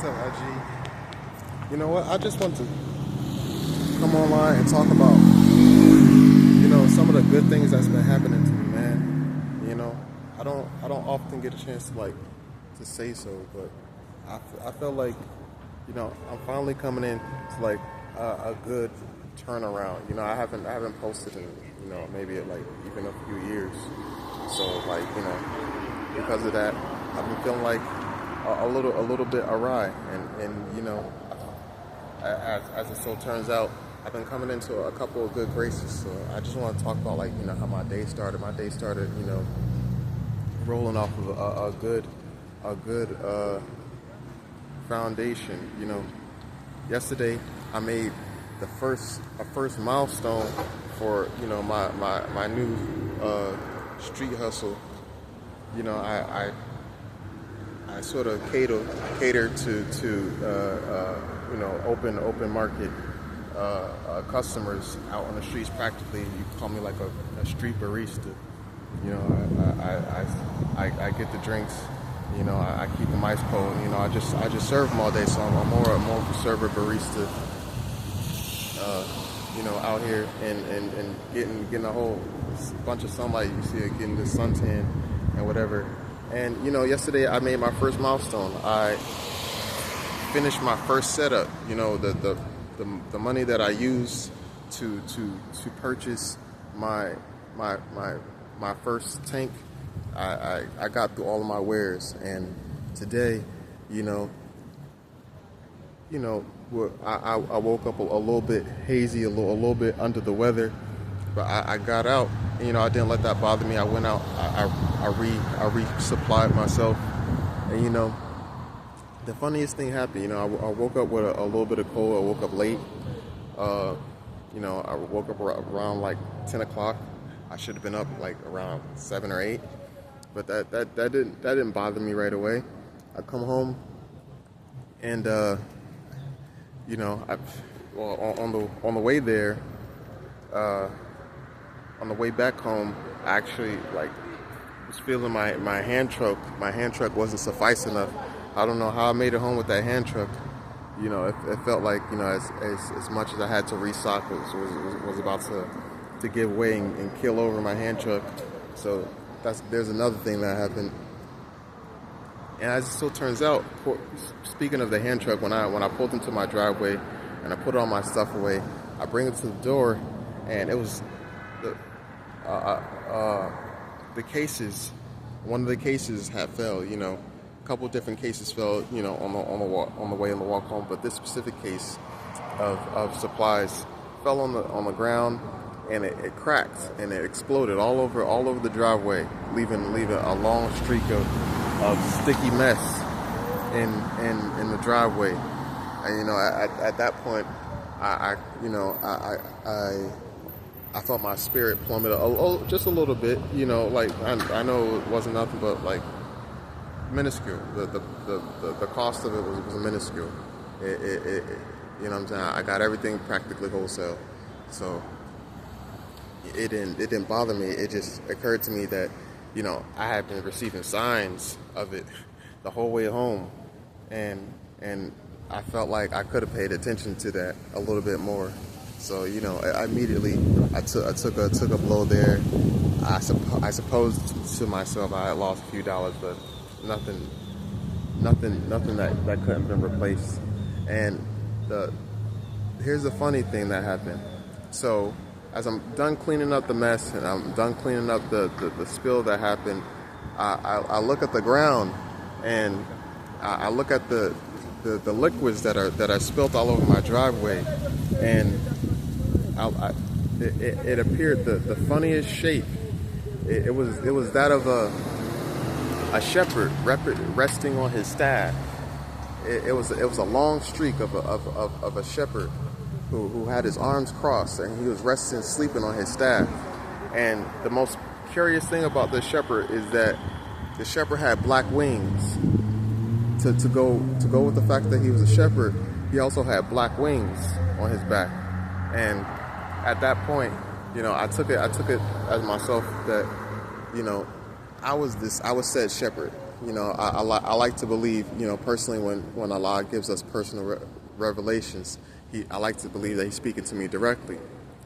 What's up, IG? You know what? I just want to come online and talk about, some of the good things that's been happening to me, man. I don't often get a chance to say so, but I feel like, I'm finally coming in to like a good turnaround. I haven't posted in, maybe like even a few years. So because of that, I've been feeling like a little bit awry, and as it so turns out, I've been coming into a couple of good graces. So I just want to talk about how my day started. My day started, rolling off of a good foundation. Yesterday I made a first milestone for my new street hustle. I sort of cater to open market customers out on the streets. Practically, you call me like a street barista. I get the drinks. I keep them ice cold. I just serve them all day. So I'm more of a server barista. Out here and getting a whole bunch of sunlight. You see it, getting the suntan and whatever. And yesterday I made my first milestone. I finished my first setup. The money that I used to purchase my first tank, I got through all of my wares. And today, I woke up a little bit hazy, a little bit under the weather, but I got out. And, I didn't let that bother me. I went out. I resupplied myself, and the funniest thing happened. I woke up with a little bit of cold. I woke up late. I woke up around like 10 o'clock. I should have been up like around 7 or 8, but that didn't bother me right away. I come home, and on the way there, on the way back home, I actually was feeling my hand truck. My hand truck wasn't suffice enough. I don't know how I made it home with that hand truck. It felt like as much as I had to restock was about to give way and kill over my hand truck. So there's another thing that happened. And as it still turns out, speaking of the hand truck, when I pulled into my driveway and I put all my stuff away, I bring it to the door, and it was the cases. One of the cases had fell. A couple different cases fell. On the way on the walk home, but this specific case of supplies fell on the ground, and it cracked and it exploded all over the driveway, leaving a long streak of sticky mess in the driveway. And at that point, I felt my spirit plummet just a little bit. I know it wasn't nothing but minuscule. The cost of it was minuscule. What I'm saying? I got everything practically wholesale, so it didn't bother me. It just occurred to me that I had been receiving signs of it the whole way home, and I felt like I could have paid attention to that a little bit more. So I immediately took a blow there. I suppose to myself I had lost a few dollars, but nothing that couldn't have been replaced. And here's the funny thing that happened. So as I'm done cleaning up the mess and I'm done cleaning up the spill that happened, I look at the ground, and I look at the liquids that are spilled all over my driveway, and it appeared the funniest shape. It was that of a shepherd resting on his staff. It was a long streak of a shepherd who had his arms crossed, and he was resting, sleeping on his staff. And the most curious thing about this shepherd is that the shepherd had black wings. To go with the fact that he was a shepherd, he also had black wings on his back. And at that point, I took it as myself that, I was said shepherd I like to believe, personally, when Allah gives us personal revelations, I like to believe that He's speaking to me directly.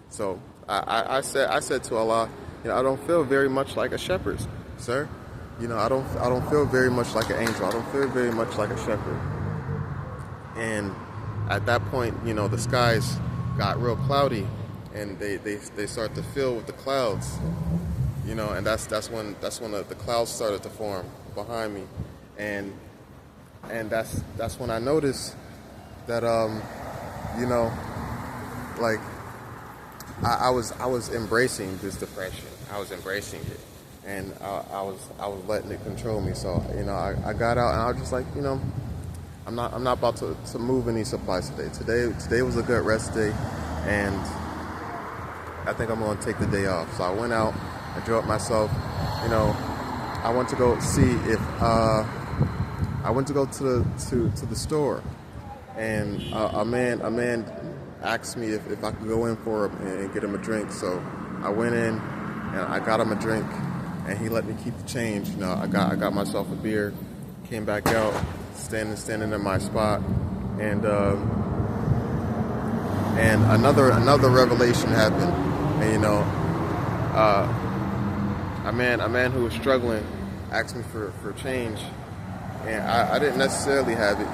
So I said to Allah, I don't feel very much like a shepherd, sir. I don't feel very much like an angel. I don't feel very much like a shepherd. And at that point, the skies got real cloudy, and they start to fill with the clouds. And that's when the clouds started to form behind me, and that's when I noticed that like I was embracing this depression. I was embracing it, and I was letting it control me. So I got out, and I was just like, I'm not about to move any supplies today. Today was a good rest day, and I think I'm going to take the day off. So I went out, I drove myself. I went to go see if I went to go to the store, and a man asked me if I could go in for him and get him a drink. So I went in and I got him a drink, and he let me keep the change. I got myself a beer, came back out, standing in my spot, and another revelation happened. And a man who was struggling asked me for change, and I didn't necessarily have it,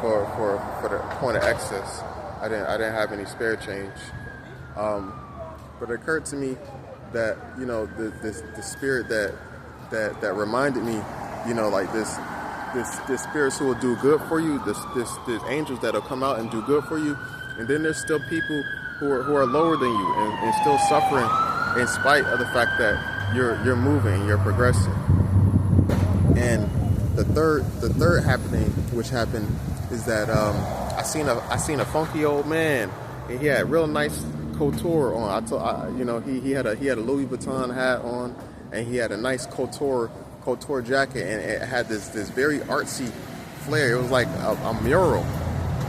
for the point of excess. I didn't have any spare change, but it occurred to me that the spirit that reminded me, like this spirits who will do good for you, this angels that'll come out and do good for you, and then there's still people who are lower than you and still suffering in spite of the fact that you're moving, you're progressing. And the third happening, which happened, is that I seen a funky old man, and he had real nice couture on. He had a Louis Vuitton hat on, and he had a nice couture jacket, and it had this very artsy flair. It was like a mural.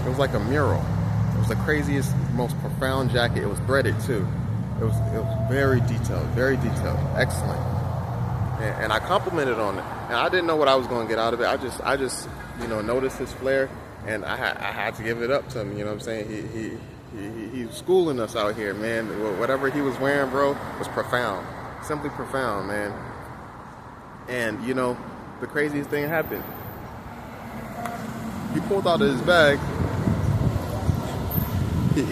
It was like a mural. It was the craziest, most profound jacket. It was threaded too. It was very detailed, excellent. And I complimented on it. And I didn't know what I was going to get out of it. I just noticed his flair, and I had to give it up to him. You know what I'm saying? He's schooling us out here, man. Whatever he was wearing, bro, was profound. Simply profound, man. And the craziest thing happened. He pulled out of his bag.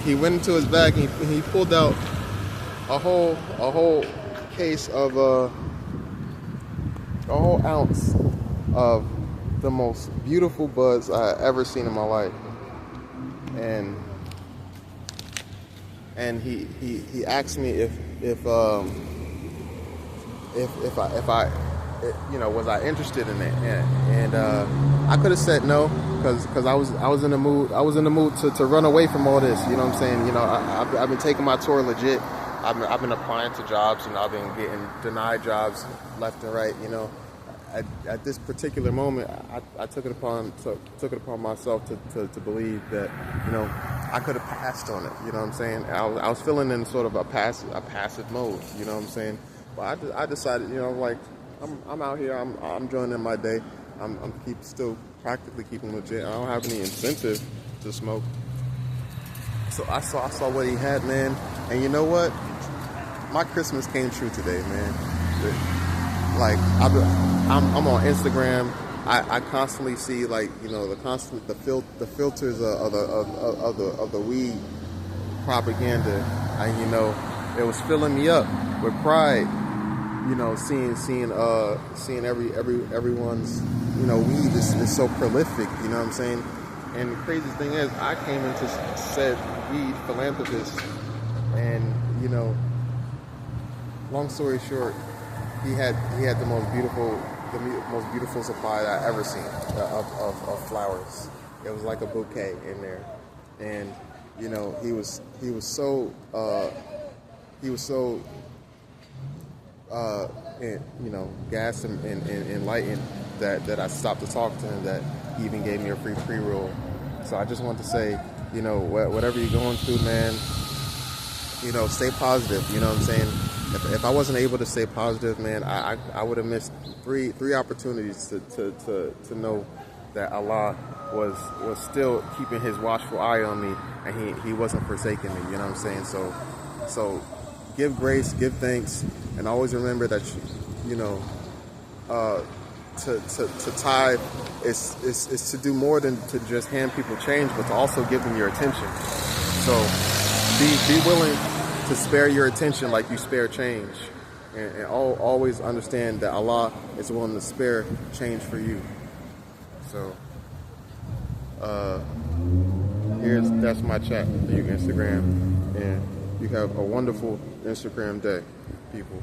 He went into his bag and he pulled out a whole case of a whole ounce of the most beautiful buds I ever seen in my life. And he asked me if I was I interested in it, and I could have said no, because I was in the mood to run away from all this. You know what I'm saying? I've been taking my tour legit. I've been applying to jobs, and I've been getting denied jobs left and right. At this particular moment, I took it upon myself to believe that I could have passed on it. You know what I'm saying? I was feeling in sort of a passive mode. You know what I'm saying? But I decided, like, I'm out here. I'm enjoying my day. I'm still practically keeping legit. I don't have any incentive to smoke. So I saw what he had, man. And you know what? My Christmas came true today, man. Like I'm on Instagram. I constantly see, like, the filters of the weed propaganda. And it was filling me up with pride. Seeing everyone's weed is so prolific. You know what I'm saying? And the craziest thing is, I came into said weed philanthropist, and long story short, he had the most beautiful supply that I ever seen of flowers. It was like a bouquet in there, and he was so gassed and enlightened that I stopped to talk to him, that he even gave me a free pre-roll. So I just want to say, whatever you're going through, man, stay positive. You know what I'm saying? if I wasn't able to stay positive, man, I would have missed three opportunities to know that Allah was still keeping His watchful eye on me, and He wasn't forsaking me. You know what I'm saying? So give grace, give thanks, and always remember that you know to tithe is to do more than to just hand people change, but to also give them your attention. So be willing to spare your attention like you spare change, and always understand that Allah is willing to spare change for you. So that's my chat for you, Instagram, and you have a wonderful Instagram day, people.